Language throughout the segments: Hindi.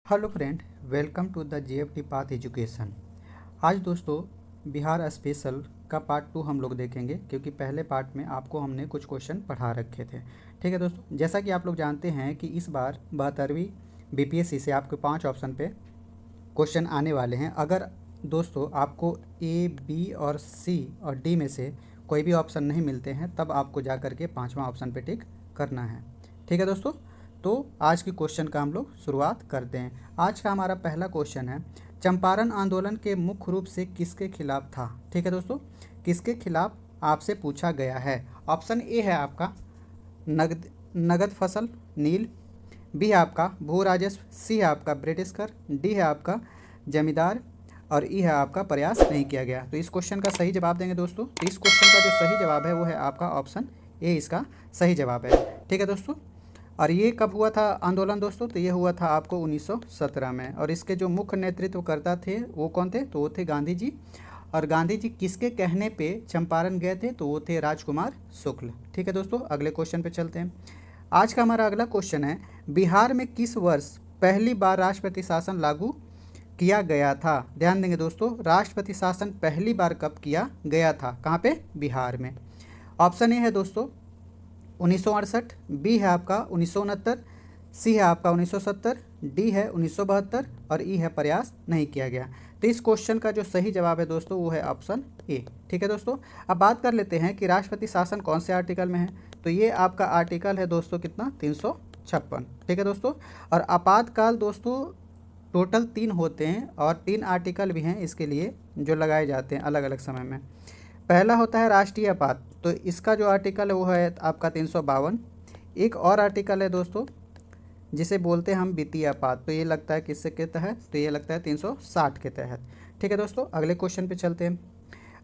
Hello friend, welcome to the GFT path education. आज दोस्तों बिहार स्पेशल का पार्ट 2 हम लोग देखेंगे, क्योंकि पहले पार्ट में आपको हमने कुछ क्वेश्चन पढ़ा रखे थे। ठीक है दोस्तों, जैसा कि आप लोग जानते हैं कि इस बार 72वीं बीपीएससी से आपके 5 ऑप्शन पे क्वेश्चन आने वाले हैं। अगर दोस्तों आपको ए, बी और सी और डी में से कोई भी ऑप्शन नहीं मिलते हैं, तब आपको जा कर के 5वां ऑप्शन पे टिक करना है। ठीक है दोस्तों, तो आज की क्वेश्चन का हम लोग शुरुआत करते हैं। आज का हमारा पहला क्वेश्चन है, चंपारण आंदोलन के मुख्य रूप से किसके खिलाफ था। ठीक है दोस्तों, किसके खिलाफ आपसे पूछा गया है। ऑप्शन ए है आपका नगद नगद फसल नील, बी है आपका भू राजस्व, सी है आपका ब्रिटिश कर, डी है आपका जमींदार और ई है आपका प्रयास नहीं किया गया। तो इस क्वेश्चन का सही जवाब देंगे दोस्तों। तो इस क्वेश्चन का जो सही जवाब है वो है आपका ऑप्शन ए, इसका सही जवाब है। ठीक है दोस्तों, और ये कब हुआ था आंदोलन दोस्तों, तो ये हुआ था आपको 1917 में। और इसके जो मुख्य नेतृत्वकर्ता थे वो कौन थे, तो वो थे गांधी जी। और गांधी जी किसके कहने पे चंपारण गए थे, तो वो थे राजकुमार शुक्ल। ठीक है दोस्तों, अगले क्वेश्चन पे चलते हैं। आज का हमारा अगला क्वेश्चन है, बिहार में किस वर्ष पहली बार राष्ट्रपति शासन लागू किया गया था। ध्यान देंगे दोस्तों, राष्ट्रपति शासन पहली बार कब किया गया था, कहाँ पे, बिहार में। ऑप्शन ए है दोस्तों 1968, बी है आपका 1969, सी है आपका 1970, डी है 1972 और ई है प्रयास नहीं किया गया। तो इस क्वेश्चन का जो सही जवाब है दोस्तों वो है ऑप्शन ए। ठीक है दोस्तों, अब बात कर लेते हैं कि राष्ट्रपति शासन कौन से आर्टिकल में है। तो ये आपका आर्टिकल है दोस्तों कितना, 356। ठीक है दोस्तों, और आपातकाल दोस्तों टोटल 3 होते हैं और 3 आर्टिकल भी हैं इसके लिए जो लगाए जाते हैं अलग अलग समय में। पहला होता है राष्ट्रीय आपात, तो इसका जो आर्टिकल है वो है आपका 352। एक और आर्टिकल है दोस्तों जिसे बोलते हैं हम वित्तीय आपात, तो ये लगता है किससे के तहत, तो ये लगता है 360 के तहत। ठीक है दोस्तों, अगले क्वेश्चन पे चलते हैं।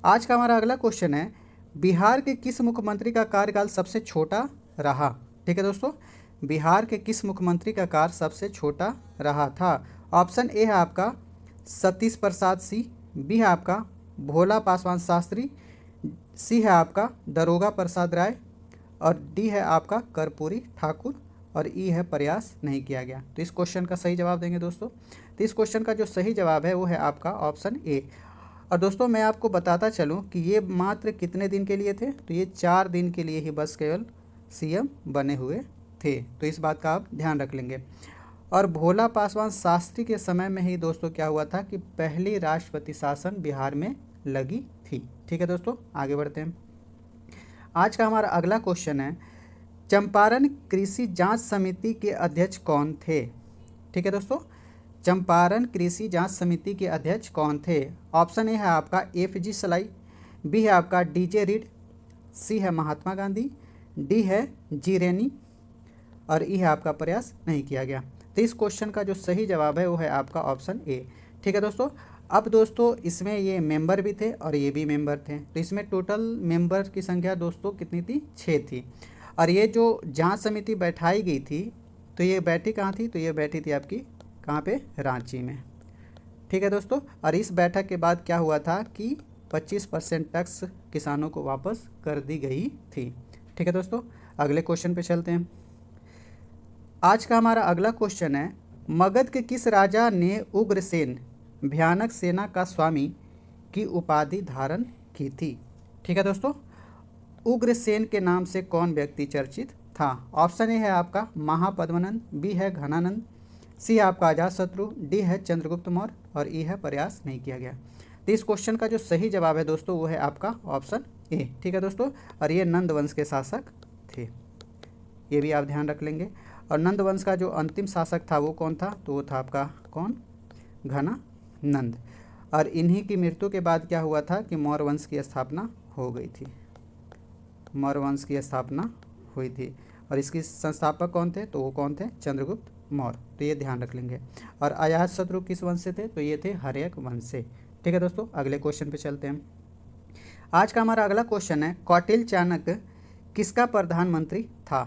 आज का हमारा अगला क्वेश्चन है, बिहार के किस मुख्यमंत्री का कार्यकाल सबसे छोटा रहा। ठीक है दोस्तों, बिहार के किस मुख्यमंत्री का कार्य सबसे छोटा रहा था। ऑप्शन ए है आपका सतीश प्रसाद सी, बी है आपका भोला पासवान शास्त्री, सी है आपका दरोगा प्रसाद राय और डी है आपका कर्पूरी ठाकुर और ई है प्रयास नहीं किया गया। तो इस क्वेश्चन का सही जवाब देंगे दोस्तों। तो इस क्वेश्चन का जो सही जवाब है वो है आपका ऑप्शन ए। और दोस्तों मैं आपको बताता चलूँ कि ये मात्र कितने दिन के लिए थे, तो ये 4 दिन के लिए ही बस केवल सीएम बने हुए थे। तो इस बात का आप ध्यान रख लेंगे। और भोला पासवान शास्त्री के समय में ही दोस्तों क्या हुआ था कि पहली राष्ट्रपति शासन बिहार में लगी थी। ठीक है दोस्तों, आगे बढ़ते हैं। आज का हमारा अगला क्वेश्चन है, चंपारण कृषि जांच समिति के अध्यक्ष कौन थे। ठीक है दोस्तों, चंपारण कृषि जांच समिति के अध्यक्ष कौन थे। ऑप्शन ए है आपका एफजी सलाई, बी है आपका डीजे रीड, सी है महात्मा गांधी, डी है जी रेनी और ई है आपका प्रयास नहीं किया गया। तो इस क्वेश्चन का जो सही जवाब है वो है आपका ऑप्शन ए। ठीक है दोस्तों, अब दोस्तों इसमें ये मेंबर भी थे और ये भी मेंबर थे, तो इसमें टोटल मेंबर की संख्या दोस्तों कितनी थी, 6 थी। और ये जो जांच समिति बैठाई गई थी, तो ये बैठी कहाँ थी, तो ये बैठी थी आपकी कहाँ पे, रांची में। ठीक है दोस्तों, और इस बैठक के बाद क्या हुआ था कि 25% टैक्स किसानों को वापस कर दी गई थी। ठीक है दोस्तों, अगले क्वेश्चन पे चलते हैं। आज का हमारा अगला क्वेश्चन है, मगध के किस राजा ने उग्रसेन भयानक सेना का स्वामी की उपाधि धारण की थी। ठीक है दोस्तों, उग्रसेन के नाम से कौन व्यक्ति चर्चित था। ऑप्शन ए है आपका महापद्मनंद, बी है घनानंद, सी है आपका अजातशत्रु, डी है चंद्रगुप्त मौर्य और ई है प्रयास नहीं किया गया। तो इस क्वेश्चन का जो सही जवाब है दोस्तों वो है आपका ऑप्शन ए। ठीक है दोस्तों, और ये नंद वंश के शासक थे, ये भी आप ध्यान रख लेंगे। और नंद वंश का जो अंतिम शासक था वो कौन था, तो वो था आपका कौन, घनानंद। और इन्हीं की मृत्यु के बाद क्या हुआ था कि मौर्य वंश की स्थापना हो गई थी, मौर्य वंश की स्थापना हुई थी। और इसकी संस्थापक कौन थे, तो वो कौन थे, चंद्रगुप्त मौर्य। तो ये ध्यान रख लेंगे। और अजातशत्रु किस वंश से थे, तो ये थे हर्यक वंश से। ठीक है दोस्तों, अगले क्वेश्चन पे चलते हैं। आज का हमारा अगला क्वेश्चन है, कौटिल्य चाणक्य किसका प्रधानमंत्री था।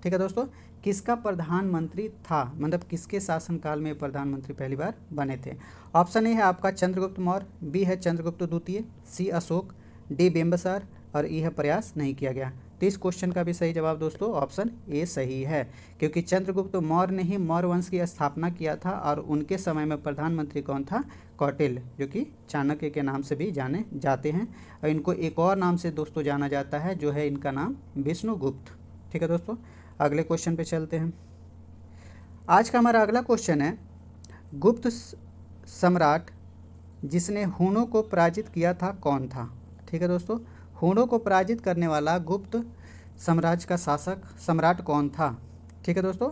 ठीक है दोस्तों, किसका प्रधानमंत्री था, मतलब किसके शासनकाल में प्रधानमंत्री पहली बार बने थे। ऑप्शन ए है आपका चंद्रगुप्त मौर्य, बी है चंद्रगुप्त द्वितीय, सी अशोक, डी बिंबिसार और ई है प्रयास नहीं किया गया। तो इस क्वेश्चन का भी सही जवाब दोस्तों ऑप्शन ए सही है, क्योंकि चंद्रगुप्त मौर्य ने ही मौर्य वंश की स्थापना किया था और उनके समय में प्रधानमंत्री कौन था? कौटिल्य, जो कि चाणक्य के नाम से भी जाने जाते हैं। और इनको एक और नाम से दोस्तों जाना जाता है, जो है इनका नाम विष्णुगुप्त। ठीक है दोस्तों, अगले क्वेश्चन पे चलते हैं। आज का हमारा अगला क्वेश्चन है, गुप्त सम्राट जिसने हुनों को पराजित किया था कौन था? ठीक है दोस्तों, हुनों को पराजित करने वाला गुप्त साम्राज्य का शासक सम्राट कौन था? ठीक है दोस्तों,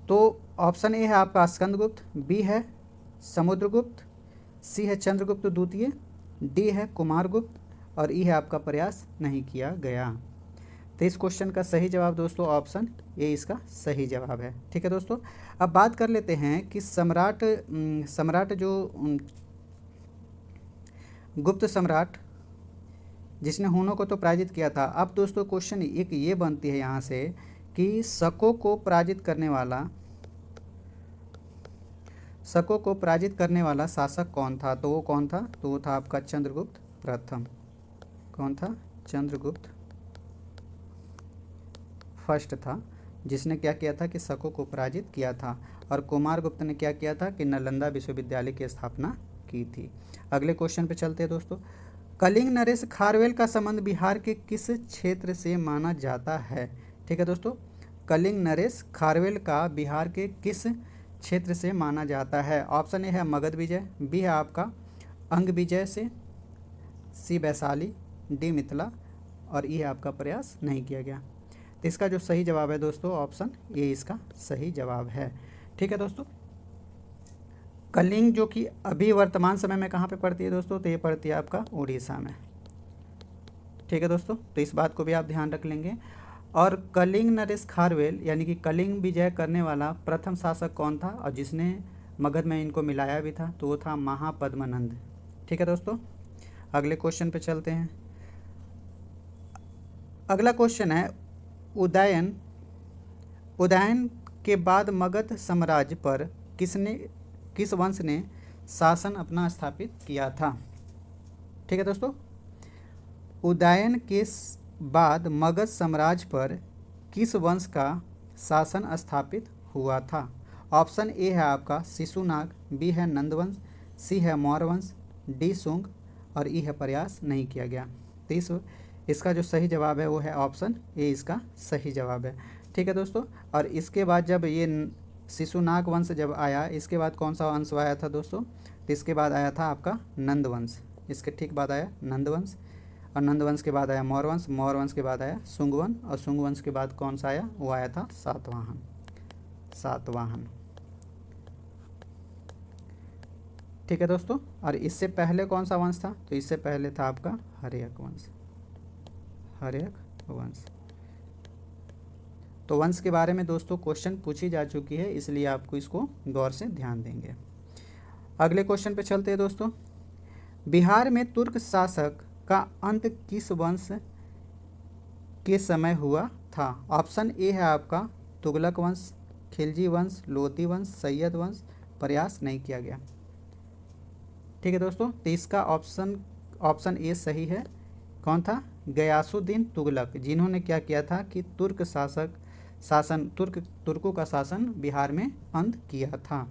तो ऑप्शन ए है आपका स्कंदगुप्त, बी है समुद्रगुप्त, सी है चंद्रगुप्त द्वितीय, डी है कुमारगुप्त और ई है आपका प्रयास नहीं किया गया। तो इस क्वेश्चन का सही जवाब दोस्तों ऑप्शन ए इसका सही जवाब है। ठीक है दोस्तों, अब बात कर लेते हैं कि सम्राट जो गुप्त सम्राट जिसने हुनों को तो पराजित किया था। अब दोस्तों क्वेश्चन एक ये बनती है यहाँ से कि शकों को पराजित करने वाला शासक कौन था? तो वो कौन था? तो वो था आपका चंद्रगुप्त प्रथम। कौन था? चंद्रगुप्त फर्स्ट था, जिसने क्या किया था कि शकों को पराजित किया था। और कुमारगुप्त ने क्या किया था कि नालंदा विश्वविद्यालय की स्थापना की थी। अगले क्वेश्चन पे चलते हैं दोस्तों। कलिंग नरेश खारवेल का संबंध बिहार के किस क्षेत्र से माना जाता है? ठीक है दोस्तों, कलिंग नरेश खारवेल का बिहार के किस क्षेत्र से माना जाता है? ऑप्शन ए है मगध विजय, बी है आपका अंग विजय से, सी वैशाली, डी मिथिला और ई है आपका प्रयास नहीं किया गया। तो इसका जो सही जवाब है दोस्तों ऑप्शन ए इसका सही जवाब है। ठीक है दोस्तों, कलिंग जो कि अभी वर्तमान समय में कहाँ पे पड़ती है दोस्तों? तो ये पड़ती है आपका उड़ीसा में। ठीक है दोस्तों, तो इस बात को भी आप ध्यान रख लेंगे। और कलिंग नरेश खारवेल यानी कि कलिंग विजय करने वाला प्रथम शासक कौन था और जिसने मगध में इनको मिलाया भी था? तो वो था महापद्मनंद। ठीक है दोस्तों, अगले क्वेश्चन पे चलते हैं। अगला क्वेश्चन है, उदयन के बाद मगध साम्राज्य पर किस वंश ने शासन अपना स्थापित किया था? ठीक है दोस्तों, उदयन के बाद मगध साम्राज्य पर किस वंश का शासन स्थापित हुआ था? ऑप्शन ए है आपका शिशुनाग, बी है नंदवंश, सी है मौर्य वंश, डी शुंग और ई है प्रयास नहीं किया गया। तो इसका जो सही जवाब है वो है ऑप्शन ए इसका सही जवाब है। ठीक है दोस्तों, और इसके बाद जब ये शिशुनाग वंश जब आया, इसके बाद कौन सा वंश आया था दोस्तों? तो इसके बाद आया था आपका नंदवंश। इसके ठीक बाद आया नंदवंश और नंदवंश के बाद आया मौर्यवंश, मौर्यवंश के बाद आया शुंगवंश और शुंगवंश के बाद कौन सा आया? वो आया था सातवाहन। ठीक है दोस्तों, और इससे पहले कौन सा वंश था? तो इससे पहले था आपका हर्यक वंश। तो वंश के बारे में दोस्तों क्वेश्चन पूछी जा चुकी है, इसलिए आपको इसको गौर से ध्यान देंगे। अगले क्वेश्चन पे चलते हैं दोस्तों। बिहार में तुर्क शासक का अंत किस वंश के समय हुआ था? ऑप्शन ए है आपका तुगलक वंश, खिलजी वंश, लोधी वंश, सैयद वंश, प्रयास नहीं किया गया। ठीक है दोस्तों, तो इसका ऑप्शन ए सही है। कौन था? गयासुद्दीन तुगलक, जिन्होंने क्या किया था कि तुर्कों का शासन बिहार में अंत किया था।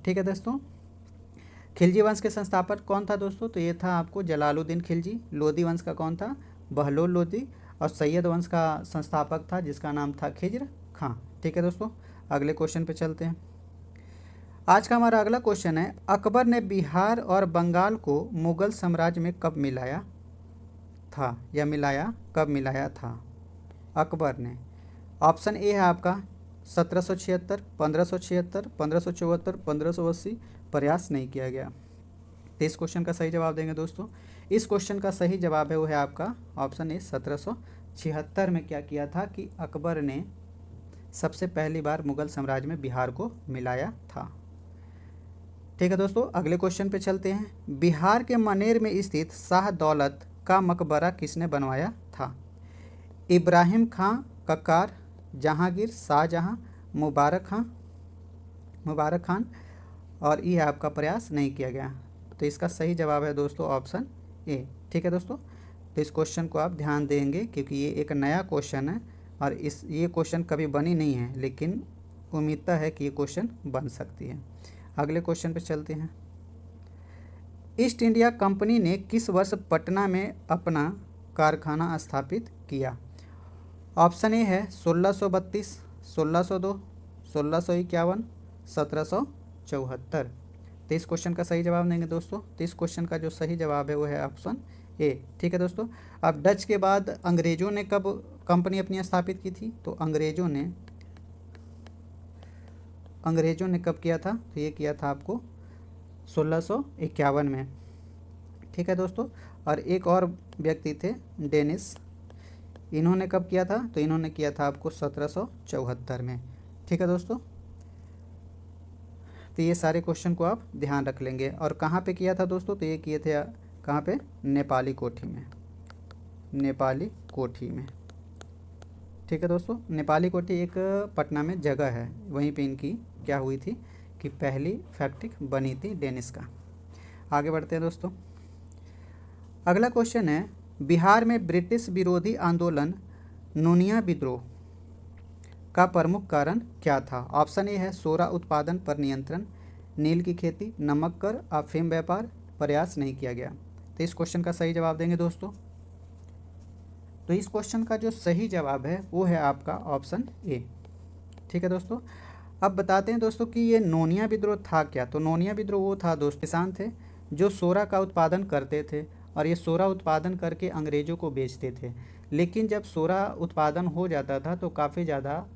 ठीक है दोस्तों, खिलजी वंश के संस्थापक कौन था दोस्तों? तो ये था आपको जलालुद्दीन खिलजी। लोधी वंश का कौन था? बहलोल लोधी। और सैयद वंश का संस्थापक था जिसका नाम था खिज्र खां। ठीक है दोस्तों, अगले क्वेश्चन पे चलते हैं। आज का हमारा अगला क्वेश्चन है, अकबर ने बिहार और बंगाल को मुगल साम्राज्य में कब मिलाया था या कब मिलाया था अकबर ने? ऑप्शन ए है आपका 1776, 1576, 1574, 1580, प्रयास नहीं किया गया। तो इस क्वेश्चन का सही जवाब देंगे दोस्तों। इस क्वेश्चन का सही जवाब है वो है आपका ऑप्शन ए 1776 में क्या किया था कि अकबर ने सबसे पहली बार मुगल साम्राज्य में बिहार को मिलाया था। ठीक है दोस्तों, अगले क्वेश्चन पे चलते हैं। बिहार के मनेर में स्थित शाह दौलत का मकबरा किसने बनवाया था? इब्राहिम खां कक्कार, जहांगीर, शाहजहां, मुबारक खान और ये आपका प्रयास नहीं किया गया। तो इसका सही जवाब है दोस्तों ऑप्शन ए। ठीक है दोस्तों, तो इस क्वेश्चन को आप ध्यान देंगे क्योंकि ये एक नया क्वेश्चन है और ये क्वेश्चन कभी बनी नहीं है, लेकिन उम्मीदता है कि ये क्वेश्चन बन सकती है। अगले क्वेश्चन पे चलते हैं। ईस्ट इंडिया कंपनी ने किस वर्ष पटना में अपना कारखाना स्थापित किया? ऑप्शन ए है 1632, 1602, 1651, 1774। तो इस क्वेश्चन का सही जवाब देंगे दोस्तों। तो इस क्वेश्चन का जो सही जवाब है वो है ऑप्शन ए। ठीक है दोस्तों। अब डच के बाद अंग्रेजों ने कब कंपनी अपनी स्थापित की थी? तो अंग्रेजों ने कब किया था? तो ये किया था आपको 1651 में। ठीक है दोस्तों। और एक और व्यक्ति थे डेनिस, इन्होंने कब किया था? तो इन्होंने किया था आपको 1774 में। ठीक है दोस्तों। तो ये सारे क्वेश्चन को आप ध्यान रख लेंगे। और कहाँ पे किया था दोस्तों? तो ये किए थे कहाँ पे? नेपाली कोठी में। नेपाली कोठी में। ठीक है दोस्तों। नेपाली कोठी एक पटना में जगह है, वहीं पे इनकी क्या हुई थी कि पहली फैक्ट्री बनी थी डेनिस का। आगे बढ़ते हैं दोस्तों। अगला क्वेश्चन है, बिहार में ब्रिटिश विरोधी आंदोलन नोनिया विद्रोह का प्रमुख कारण क्या था? ऑप्शन ए है सोरा उत्पादन पर नियंत्रण, नील की खेती, नमक कर, अफीम व्यापार, प्रयास नहीं किया गया। तो इस क्वेश्चन का सही जवाब देंगे दोस्तों। तो इस क्वेश्चन का जो सही जवाब है वो है आपका ऑप्शन ए। ठीक है दोस्तों। अब बताते हैं दोस्तों कि ये नोनिया विद्रोह था क्या। तो नोनिया विद्रोह वो था दोस्त, किसान थे जो सोरा का उत्पादन करते थे और ये सोरा उत्पादन करके अंग्रेज़ों को बेचते थे। लेकिन जब सोरा उत्पादन हो जाता था तो काफ़ी ज़्यादा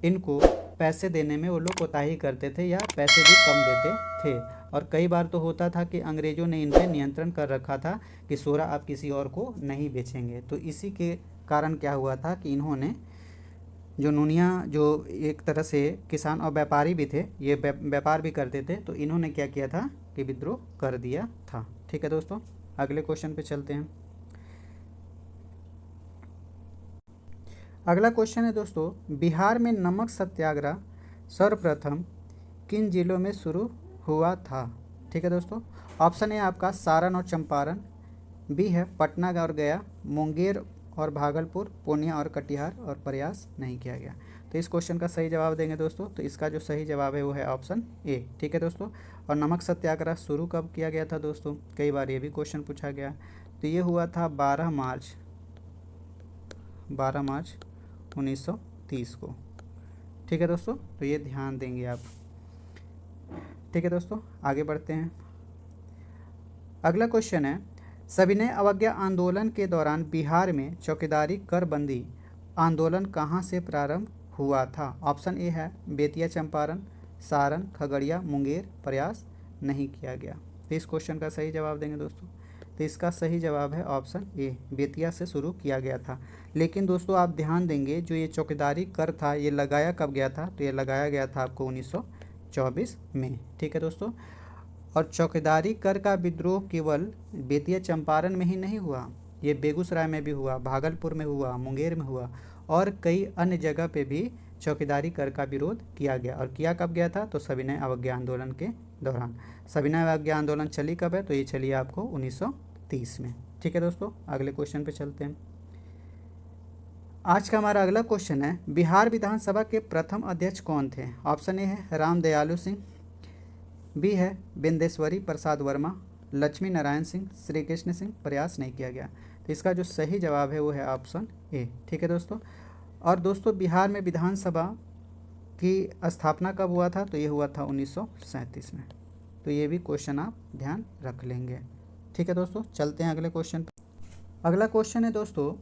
इनको पैसे देने में वो लोग कोताही करते थे या पैसे भी कम देते थे। और कई बार तो होता था कि अंग्रेज़ों ने इन पर नियंत्रण कर रखा था कि सोरा आप किसी और को नहीं बेचेंगे। तो इसी के कारण क्या हुआ था कि इन्होंने जो नूनिया, जो एक तरह से किसान और व्यापारी भी थे, ये व्यापार भी करते थे, तो इन्होंने क्या किया था कि विद्रोह कर दिया था। ठीक है दोस्तों। अगले क्वेश्चन पे चलते हैं। अगला क्वेश्चन है दोस्तों, बिहार में नमक सत्याग्रह सर्वप्रथम किन जिलों में शुरू हुआ था? ठीक है दोस्तों। ऑप्शन ए आपका सारण और चंपारण, बी है पटना और गया, मुंगेर और भागलपुर, पूर्णिया और कटिहार, और प्रयास नहीं किया गया। तो इस क्वेश्चन का सही जवाब देंगे दोस्तों। तो इसका जो सही जवाब है वो है ऑप्शन ए। ठीक है दोस्तों। और नमक सत्याग्रह शुरू कब किया गया था दोस्तों? कई बार ये भी क्वेश्चन पूछा गया। तो ये हुआ था 12 मार्च 1930 को। ठीक है दोस्तों। तो ये ध्यान देंगे आप। ठीक है दोस्तों। आगे बढ़ते हैं। अगला क्वेश्चन है, सविनय अवज्ञा आंदोलन के दौरान बिहार में चौकीदारी कर बंदी आंदोलन कहाँ से प्रारंभ हुआ था? ऑप्शन ए है बेतिया, चंपारण, सारण, खगड़िया, मुंगेर, प्रयास नहीं किया गया। तो इस क्वेश्चन का सही जवाब देंगे दोस्तों। तो इसका सही जवाब है ऑप्शन ए, बेतिया से शुरू किया गया था। लेकिन दोस्तों आप ध्यान देंगे, जो ये चौकीदारी कर था ये लगाया कब गया था? तो ये लगाया गया था आपको 1924 में। ठीक है दोस्तों। और चौकीदारी कर का विद्रोह केवल बेतिया चंपारण में ही नहीं हुआ, ये बेगूसराय में भी हुआ, भागलपुर में हुआ, मुंगेर में हुआ, और कई अन्य जगह पे भी चौकीदारी कर का विरोध किया गया। और किया कब गया था? तो सविनय अवज्ञा आंदोलन के दौरान। सविनय अवज्ञा आंदोलन चली कब है? तो ये चली आपको 1930 में। ठीक है दोस्तों। अगले क्वेश्चन पे चलते हैं। आज का हमारा अगला क्वेश्चन है, बिहार विधानसभा के प्रथम अध्यक्ष कौन थे? ऑप्शन ए है राम दयालु सिंह, बी है बिंदेश्वरी प्रसाद वर्मा, लक्ष्मी नारायण सिंह, श्री कृष्ण सिंह, प्रयास नहीं किया गया। तो इसका जो सही जवाब है वो है ऑप्शन ए। ठीक है दोस्तों। और दोस्तों बिहार में विधानसभा की स्थापना कब हुआ था? तो ये हुआ था 1937 में। तो ये भी क्वेश्चन आप ध्यान रख लेंगे। ठीक है दोस्तों। चलते हैं अगले क्वेश्चन पर। अगला क्वेश्चन है दोस्तों,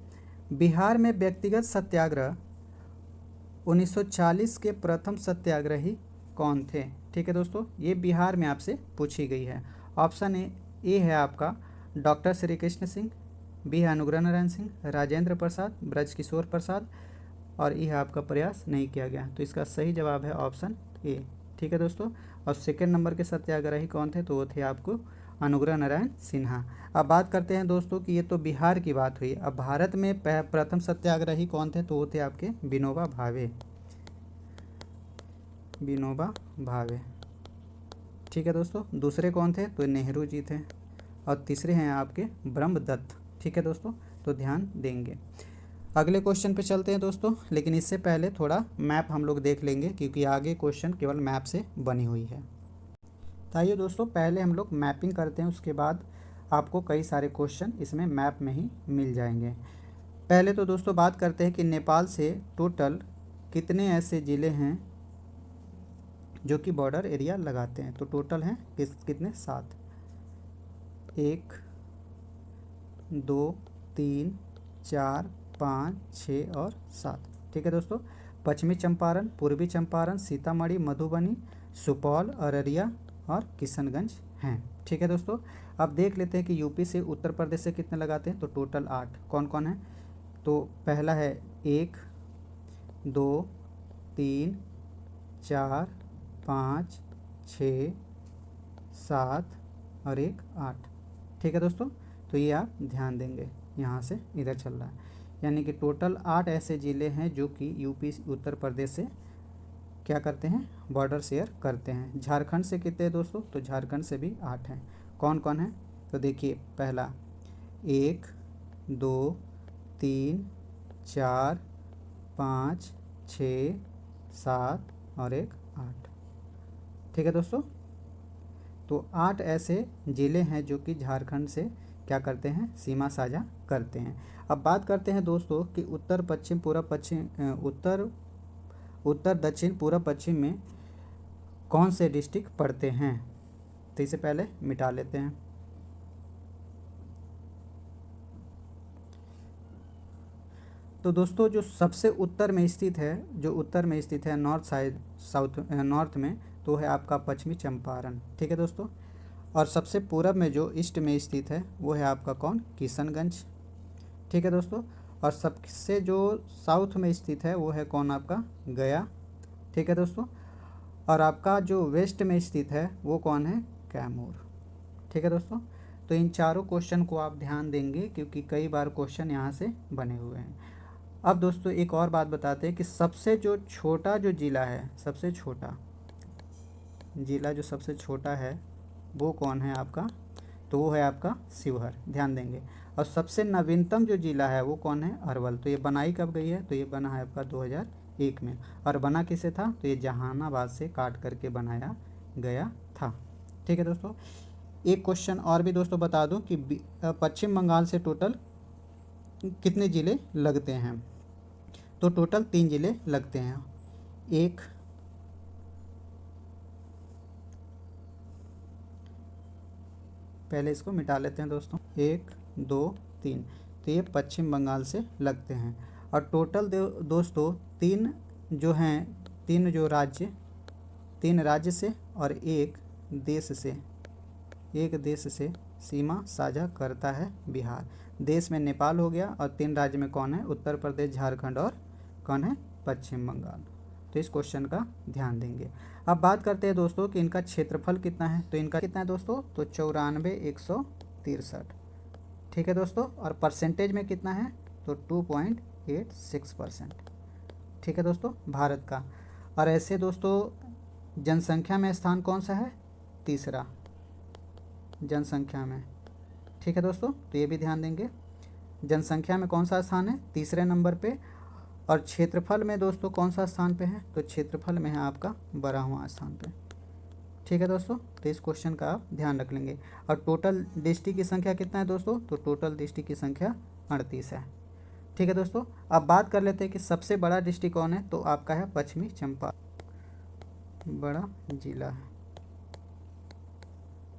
बिहार में व्यक्तिगत सत्याग्रह 1940 के प्रथम सत्याग्रही कौन थे? ठीक है दोस्तों। ये बिहार में आपसे पूछी गई है। ऑप्शन ए है आपका डॉक्टर श्री कृष्ण सिंह, बी है अनुग्रह नारायण सिंह, राजेंद्र प्रसाद, ब्रजकिशोर प्रसाद, और ये है आपका प्रयास नहीं किया गया। तो इसका सही जवाब है ऑप्शन ए। ठीक है दोस्तों। और सेकेंड नंबर के सत्याग्रही कौन थे? तो वो थे आपको अनुग्रह नारायण सिन्हा। अब बात करते हैं दोस्तों कि ये तो बिहार की बात हुई। अब भारत में प्रथम सत्याग्रही कौन थे? तो वो थे आपके विनोबा भावे। विनोबा भावे। ठीक है दोस्तों। दूसरे कौन थे? तो नेहरू जी थे। और तीसरे हैं आपके ब्रह्मदत्त। ठीक है दोस्तों, तो ध्यान देंगे। अगले क्वेश्चन पे चलते हैं दोस्तों, लेकिन इससे पहले थोड़ा मैप हम लोग देख लेंगे क्योंकि आगे क्वेश्चन केवल मैप से बनी हुई है। तो आइए दोस्तों, पहले हम लोग मैपिंग करते हैं, उसके बाद आपको कई सारे क्वेश्चन इसमें मैप में ही मिल जाएंगे। पहले तो दोस्तों बात करते हैं कि नेपाल से टोटल कितने ऐसे ज़िले हैं जो कि बॉर्डर एरिया लगाते हैं। तो टोटल हैं कितने, 7। 1 2 3 4 5 6 और 7। ठीक है दोस्तों, पश्चिमी चंपारण, पूर्वी चंपारण, सीतामढ़ी, मधुबनी, सुपौल, अररिया और किशनगंज हैं। ठीक है दोस्तों, अब देख लेते हैं कि यूपी से उत्तर प्रदेश से कितने लगाते हैं। तो टोटल 8। कौन कौन है, तो पहला है 1 2 3 4 5 6 7 और 1 8। ठीक है दोस्तों, तो ये आप ध्यान देंगे, यहाँ से इधर चल रहा है, यानी कि टोटल 8 ऐसे ज़िले हैं जो कि यूपी उत्तर प्रदेश से क्या करते हैं, बॉर्डर शेयर करते हैं। झारखंड से कितने हैं दोस्तों, तो झारखंड से भी 8 हैं। कौन कौन है, तो देखिए पहला 1 2 3 4 5 6 7 और 1 8। ठीक है दोस्तों, तो 8 ऐसे ज़िले हैं जो कि झारखंड से क्या करते हैं, सीमा साझा करते हैं। अब बात करते हैं दोस्तों कि उत्तर पश्चिम पूर्व पश्चिम उत्तर दक्षिण पूर्व पश्चिम में कौन से डिस्ट्रिक्ट पड़ते हैं। तो इसे पहले मिटा लेते हैं। तो दोस्तों जो सबसे उत्तर में स्थित है, जो उत्तर में स्थित है नॉर्थ साइड, नॉर्थ में, तो है आपका पश्चिमी चंपारण। ठीक है दोस्तों, और सबसे पूरब में जो ईस्ट में स्थित है वो है आपका कौन, किशनगंज। ठीक है दोस्तों, और सबसे जो साउथ में स्थित है वो है कौन, आपका गया। ठीक है दोस्तों, और आपका जो वेस्ट में स्थित है वो कौन है, कैमूर। ठीक है दोस्तों, तो इन चारों क्वेश्चन को आप ध्यान देंगे क्योंकि कई बार क्वेश्चन यहाँ से बने हुए हैं। अब दोस्तों एक और बात बताते हैं कि सबसे जो छोटा जो ज़िला है, सबसे छोटा ज़िला जो सबसे छोटा है वो कौन है आपका, तो वो है आपका शिवहर। ध्यान देंगे। और सबसे नवीनतम जो ज़िला है वो कौन है, अरवल। तो ये बनाई कब गई है, तो ये बना है आपका 2001 में। और बना किसे था, तो ये जहानाबाद से काट करके बनाया गया था। ठीक है दोस्तों, एक क्वेश्चन और भी दोस्तों बता दूं कि पश्चिम बंगाल से टोटल कितने ज़िले लगते हैं। तो टोटल 3 ज़िले लगते हैं। एक पहले इसको मिटा लेते हैं दोस्तों, 1 2 3, तो ये पश्चिम बंगाल से लगते हैं। और टोटल दोस्तों 3 जो हैं, 3 जो राज्य, 3 राज्य से और एक देश से सीमा साझा करता है बिहार। देश में नेपाल हो गया और 3 राज्य में कौन है, उत्तर प्रदेश, झारखंड और कौन है, पश्चिम बंगाल। तो इस क्वेश्चन का ध्यान देंगे। अब बात करते हैं दोस्तों कि इनका क्षेत्रफल कितना है। तो इनका कितना है दोस्तों, तो 94,163। ठीक है दोस्तों, और परसेंटेज में कितना है, तो 2.86%। ठीक है दोस्तों, भारत का। और ऐसे दोस्तों जनसंख्या में स्थान कौन सा है, तीसरा जनसंख्या में। ठीक है दोस्तों, तो ये भी ध्यान देंगे, जनसंख्या में कौन सा स्थान है, तीसरे नंबर पे। और क्षेत्रफल में दोस्तों कौन सा स्थान पे है, तो क्षेत्रफल में है आपका 12वां स्थान पे। ठीक है दोस्तों, तो इस क्वेश्चन का आप ध्यान रख लेंगे। और टोटल डिस्ट्रिक्ट की संख्या कितना है दोस्तों, तो टोटल डिस्ट्रिक्ट की संख्या 38 है। ठीक है दोस्तों, अब बात कर लेते हैं कि सबसे बड़ा डिस्ट्रिक्ट कौन है, तो आपका है पश्चिमी चंपारण, बड़ा जिला है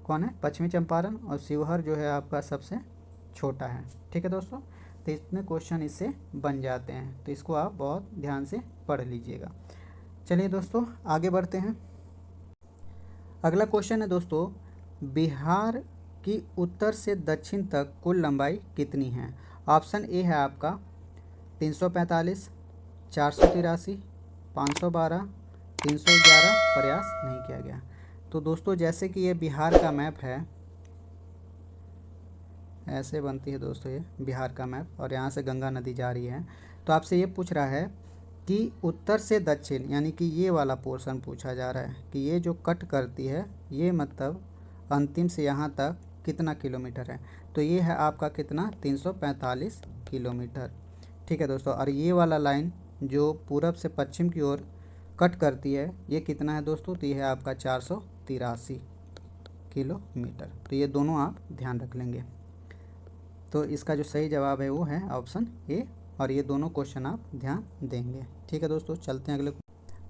कौन है, पश्चिमी चंपारण। और शिवहर जो है आपका सबसे छोटा है। ठीक है दोस्तों, तो इतने क्वेश्चन इससे बन जाते हैं, तो इसको आप बहुत ध्यान से पढ़ लीजिएगा। चलिए दोस्तों आगे बढ़ते हैं। अगला क्वेश्चन है दोस्तों, बिहार की उत्तर से दक्षिण तक कुल लंबाई कितनी है। ऑप्शन ए है आपका 345, 483, 512, 311, प्रयास नहीं किया गया। तो दोस्तों जैसे कि ये बिहार का मैप है, ऐसे बनती है दोस्तों ये बिहार का मैप, और यहाँ से गंगा नदी जा रही है। तो आपसे ये पूछ रहा है कि उत्तर से दक्षिण, यानी कि ये वाला पोर्शन पूछा जा रहा है कि ये जो कट करती है, ये मतलब अंतिम से यहाँ तक कितना किलोमीटर है, तो ये है आपका कितना 345 किलोमीटर। ठीक है दोस्तों, और ये वाला लाइन जो पूरब से पश्चिम की ओर कट करती है ये कितना है दोस्तों, तो ये है आपका 483 किलोमीटर। तो ये दोनों आप ध्यान रख लेंगे। तो इसका जो सही जवाब है वो है ऑप्शन ए, और ये दोनों क्वेश्चन आप ध्यान देंगे। ठीक है दोस्तों, चलते हैं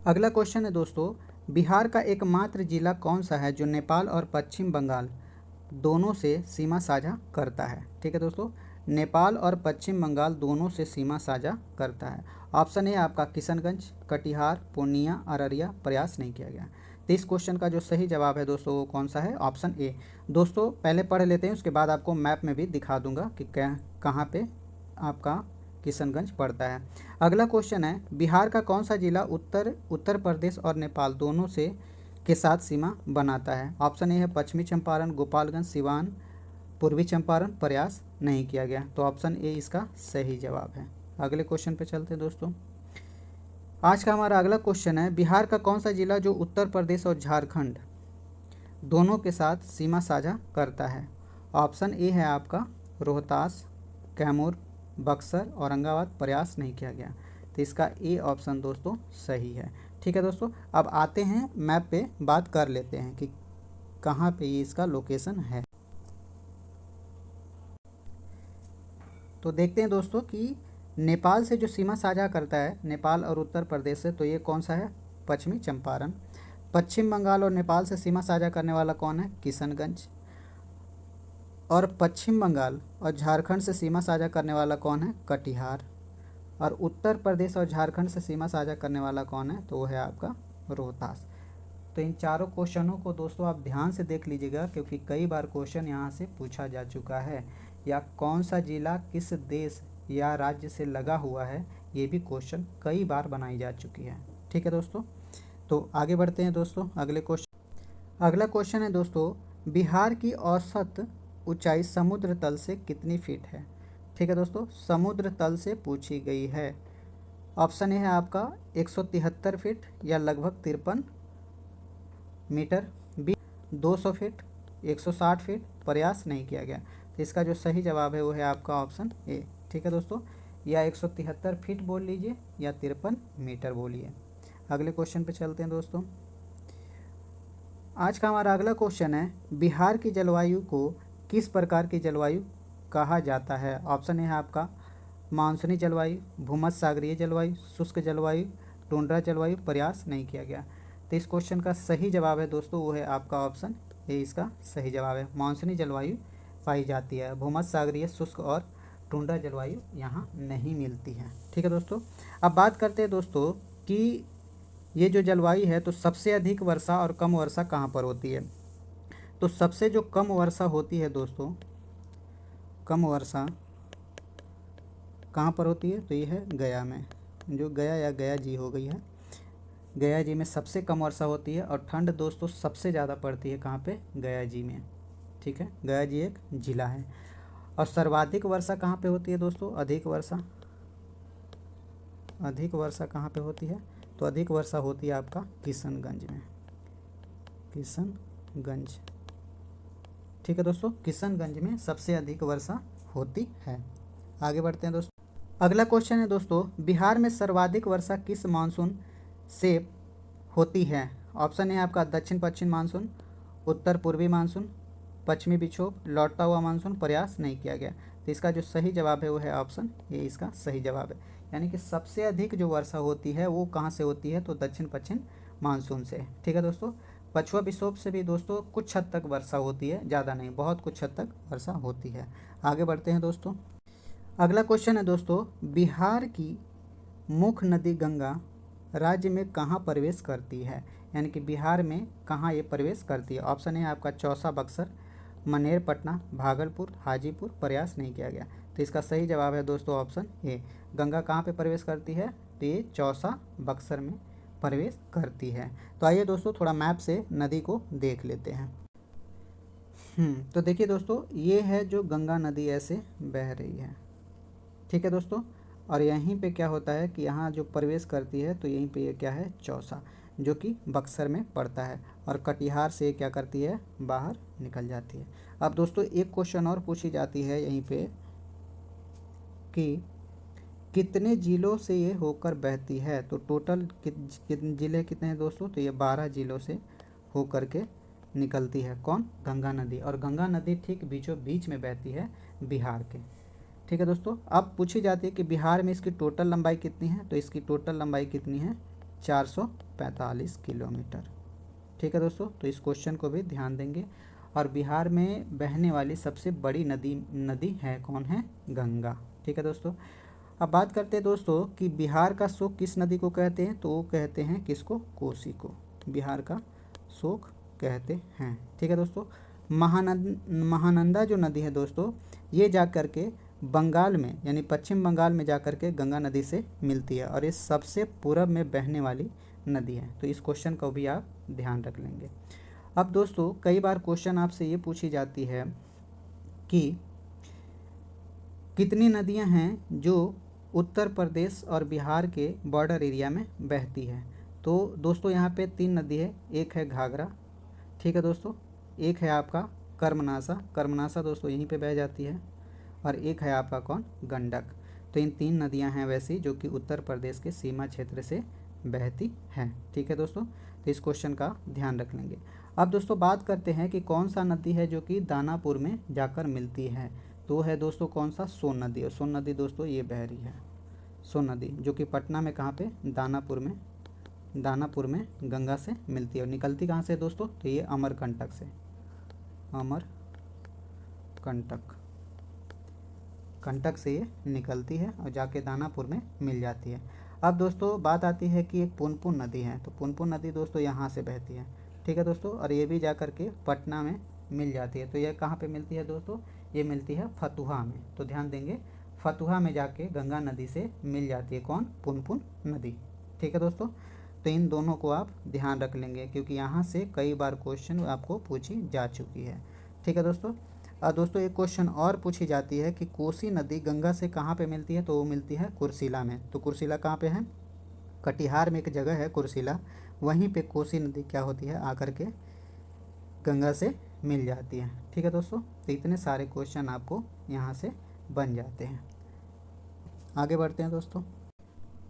अगला क्वेश्चन है दोस्तों, बिहार का एकमात्र जिला कौन सा है जो नेपाल और पश्चिम बंगाल दोनों से सीमा साझा करता है। ठीक है दोस्तों, नेपाल और पश्चिम बंगाल दोनों से सीमा साझा करता है। ऑप्शन ए आपका किशनगंज, कटिहार, पूर्णिया, अररिया। प्रयास नहीं किया गया। तो इस क्वेश्चन का जो सही जवाब है दोस्तों वो कौन सा है, ऑप्शन ए। दोस्तों पहले पढ़ लेते हैं, उसके बाद आपको मैप में भी दिखा दूंगा कि कहाँ पे आपका किशनगंज पड़ता है। अगला क्वेश्चन है, बिहार का कौन सा जिला उत्तर प्रदेश और नेपाल दोनों से के साथ सीमा बनाता है। ऑप्शन ए है पश्चिमी चंपारण, गोपालगंज, सिवान, पूर्वी चंपारण। प्रयास नहीं किया गया, तो ऑप्शन ए इसका सही जवाब है। अगले क्वेश्चन पे चलते हैं दोस्तों। आज का हमारा अगला क्वेश्चन है, बिहार का कौन सा जिला जो उत्तर प्रदेश और झारखंड दोनों के साथ सीमा साझा करता है। ऑप्शन ए है आपका रोहतास, कैमूर, बक्सर, औरंगाबाद। प्रयास नहीं किया गया, तो इसका ए ऑप्शन दोस्तों सही है। ठीक है दोस्तों, अब आते हैं मैप पे बात कर लेते हैं कि कहाँ पे ये इसका लोकेशन है। तो देखते हैं दोस्तों कि नेपाल से जो सीमा साझा करता है, नेपाल और उत्तर प्रदेश से, तो ये कौन सा है, पश्चिमी चंपारण। पश्चिम बंगाल और नेपाल से सीमा साझा करने वाला कौन है, किशनगंज। और पश्चिम बंगाल और झारखंड से सीमा साझा करने वाला कौन है, कटिहार। और उत्तर प्रदेश और झारखंड से सीमा साझा करने वाला कौन है, तो वो है आपका रोहतास। तो इन चारों क्वेश्चनों को दोस्तों आप ध्यान से देख लीजिएगा, क्योंकि कई बार क्वेश्चन यहाँ से पूछा जा चुका है, या कौन सा जिला किस देश या राज्य से लगा हुआ है, ये भी क्वेश्चन कई बार बनाई जा चुकी है। ठीक है दोस्तों, तो आगे बढ़ते हैं दोस्तों अगले क्वेश्चन। अगला क्वेश्चन है दोस्तों, बिहार की औसत ऊंचाई समुद्र तल से कितनी फीट है। ठीक है दोस्तों, समुद्र तल से पूछी गई है। ऑप्शन ए है आपका 173 फीट या लगभग 53 मीटर, बी 200 फीट, 160 फीट। प्रयास नहीं किया गया, तो इसका जो सही जवाब है वो है आपका ऑप्शन ए। ठीक है दोस्तों, या 173 फीट बोल लीजिए या 53 मीटर बोलिए। अगले क्वेश्चन पे चलते हैं दोस्तों। आज का हमारा अगला क्वेश्चन है, बिहार की जलवायु को किस प्रकार की जलवायु कहा जाता है। ऑप्शन ए है आपका मानसूनी जलवायु, भूमध्यसागरीय जलवायु, शुष्क जलवायु, टुंड्रा जलवायु। प्रयास नहीं किया गया, तो इस क्वेश्चन का सही जवाब है दोस्तों वो है आपका ऑप्शन ए, इसका सही जवाब है। मानसूनी जलवायु पाई जाती है, भूमध्यसागरीय, शुष्क और टुंड्रा जलवायु यहाँ नहीं मिलती है। ठीक है दोस्तों, अब बात करते हैं दोस्तों कि ये जो जलवायु है, तो सबसे अधिक वर्षा और कम वर्षा कहाँ पर होती है। तो सबसे जो कम वर्षा होती है दोस्तों, कम वर्षा कहाँ पर होती है, तो ये है गया में, जो गया या गया जी हो गई है, गया जी में सबसे कम वर्षा होती है। और ठंड दोस्तों सबसे ज़्यादा पड़ती है कहाँ पे, गया जी में। ठीक है, गया जी एक जिला है। और सर्वाधिक वर्षा कहाँ पे होती है दोस्तों, अधिक वर्षा कहाँ पे होती है, तो अधिक वर्षा होती है आपका किशनगंज में, किशनगंज। ठीक है दोस्तों, किशनगंज में सबसे अधिक वर्षा होती है। आगे बढ़ते हैं दोस्तों। अगला क्वेश्चन है दोस्तों, बिहार में सर्वाधिक वर्षा किस मानसून से होती है। ऑप्शन है आपका दक्षिण पश्चिम मानसून, उत्तर पूर्वी मानसून, पश्चिमी विक्षोभ, लौटता हुआ मानसून। प्रयास नहीं किया गया, तो इसका जो सही जवाब है वो है ऑप्शन ए, इसका सही जवाब है। यानी कि सबसे अधिक जो वर्षा होती है वो कहाँ से होती है, तो दक्षिण पश्चिम मानसून से। ठीक है दोस्तों, पछुआ विक्षोभ से भी दोस्तों कुछ हद तक वर्षा होती है, ज़्यादा नहीं, बहुत कुछ हद तक वर्षा होती है। आगे बढ़ते हैं दोस्तों। अगला क्वेश्चन है दोस्तों, बिहार की मुख्य नदी गंगा राज्य में कहाँ प्रवेश करती है। यानी कि बिहार में कहाँ ये प्रवेश करती है। ऑप्शन है आपका चौसा, बक्सर, मनेर, पटना, भागलपुर, हाजीपुर। प्रयास नहीं किया गया, तो इसका सही जवाब है दोस्तों ऑप्शन ए। गंगा कहाँ पे प्रवेश करती है, तो ये चौसा, बक्सर में प्रवेश करती है। तो आइए दोस्तों थोड़ा मैप से नदी को देख लेते हैं। तो देखिए दोस्तों, ये है जो गंगा नदी ऐसे बह रही है। ठीक है दोस्तों, और यहीं पे क्या होता है कि यहाँ जो प्रवेश करती है, तो यहीं पे ये क्या है, चौसा, जो कि बक्सर में पड़ता है। और कटिहार से क्या करती है, बाहर निकल जाती है। अब दोस्तों एक क्वेश्चन और पूछी जाती है यहीं पे कि कितने जिलों से ये होकर बहती है। तो टोटल ज़िले कितने हैं दोस्तों, तो ये 12 जिलों से होकर के निकलती है कौन, गंगा नदी। और गंगा नदी ठीक बीचों बीच में बहती है बिहार के। ठीक है दोस्तों, अब पूछी जाती है कि बिहार में इसकी टोटल लंबाई कितनी है। तो इसकी टोटल लंबाई कितनी है, 445 किलोमीटर। ठीक है दोस्तों, तो इस क्वेश्चन को भी ध्यान देंगे। और बिहार में बहने वाली सबसे बड़ी नदी है कौन है, गंगा। ठीक है दोस्तों, अब बात करते हैं दोस्तों कि बिहार का शोक किस नदी को कहते हैं। तो वो कहते हैं किसको, कोसी को बिहार का शोक कहते हैं। ठीक है दोस्तों, महानंदा जो नदी है दोस्तों, ये जा कर के बंगाल में यानी पश्चिम बंगाल में जा कर के गंगा नदी से मिलती है और ये सबसे पूरब में बहने वाली नदी है। तो इस क्वेश्चन को भी आप ध्यान रख लेंगे। अब दोस्तों कई बार क्वेश्चन आपसे ये पूछी जाती है कि कितनी नदियां हैं जो उत्तर प्रदेश और बिहार के बॉर्डर एरिया में बहती है। तो दोस्तों यहाँ पे 3 नदी है, एक है घाघरा, ठीक है दोस्तों, एक है आपका कर्मनासा दोस्तों यहीं पे बह जाती है, और एक है आपका कौन, गंडक। तो इन 3 नदियां हैं वैसी जो कि उत्तर प्रदेश के सीमा क्षेत्र से बहती हैं। ठीक है दोस्तों, तो इस क्वेश्चन का ध्यान रख लेंगे। अब दोस्तों बात करते हैं कि कौन सा नदी है जो कि दानापुर में जाकर मिलती है। तो है दोस्तों कौन सा, सोन नदी। और सोन नदी दोस्तों ये बह रही है, सोन नदी जो कि पटना में कहाँ पे, दानापुर में गंगा से मिलती है। और निकलती कहाँ से दोस्तों, तो ये अमरकंटक से, कंटक से ये निकलती है और जाके दानापुर में मिल जाती है। अब दोस्तों बात आती है कि एक पुनपुन नदी है। तो पुनपुन नदी दोस्तों यहाँ से बहती है। ठीक है दोस्तों, और ये भी जा कर के पटना में मिल जाती है। तो ये कहाँ पे मिलती है दोस्तों, ये मिलती है फतुहा में। तो ध्यान देंगे, फतुहा में जाके गंगा नदी से मिल जाती है कौन, पुनपुन नदी। ठीक है दोस्तों, तो इन दोनों को आप ध्यान रख लेंगे क्योंकि यहाँ से कई बार क्वेश्चन आपको पूछी जा चुकी है। ठीक है दोस्तों, दोस्तों एक क्वेश्चन और पूछी जाती है कि कोसी नदी गंगा से कहाँ पे मिलती है। तो वो मिलती है कुर्सिला में। तो कुर्सिला कहाँ पे है, कटिहार में एक जगह है कुर्सिला, वहीं पे कोसी नदी क्या होती है, आकर के गंगा से मिल जाती है। ठीक है दोस्तों, तो इतने सारे क्वेश्चन आपको यहाँ से बन जाते हैं। आगे बढ़ते हैं दोस्तों।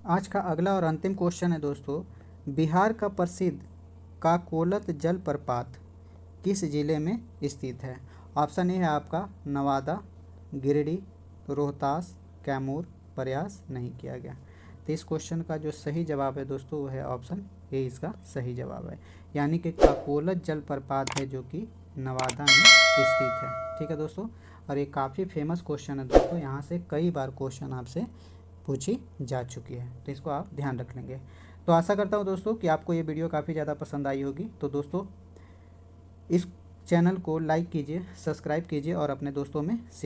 आज का अगला और अंतिम क्वेश्चन है दोस्तों, बिहार का प्रसिद्ध काकोलत जलप्रपात किस जिले में स्थित है। ऑप्शन ए है आपका नवादा, गिरिडीह, रोहतास, कैमूर। प्रयास नहीं किया गया। तो इस क्वेश्चन का जो सही जवाब है दोस्तों वो है ऑप्शन ए, इसका सही जवाब है। यानी कि काकोलत जलप्रपात है जो कि नवादा में स्थित है। ठीक है दोस्तों, और ये काफ़ी फेमस क्वेश्चन है दोस्तों, यहाँ से कई बार क्वेश्चन आपसे पूछी जा चुकी है। तो इसको आप ध्यान रख लेंगे। तो आशा करता हूँ दोस्तों कि आपको ये वीडियो काफ़ी ज़्यादा पसंद आई होगी। तो दोस्तों इस चैनल को लाइक कीजिए, सब्सक्राइब कीजिए और अपने दोस्तों में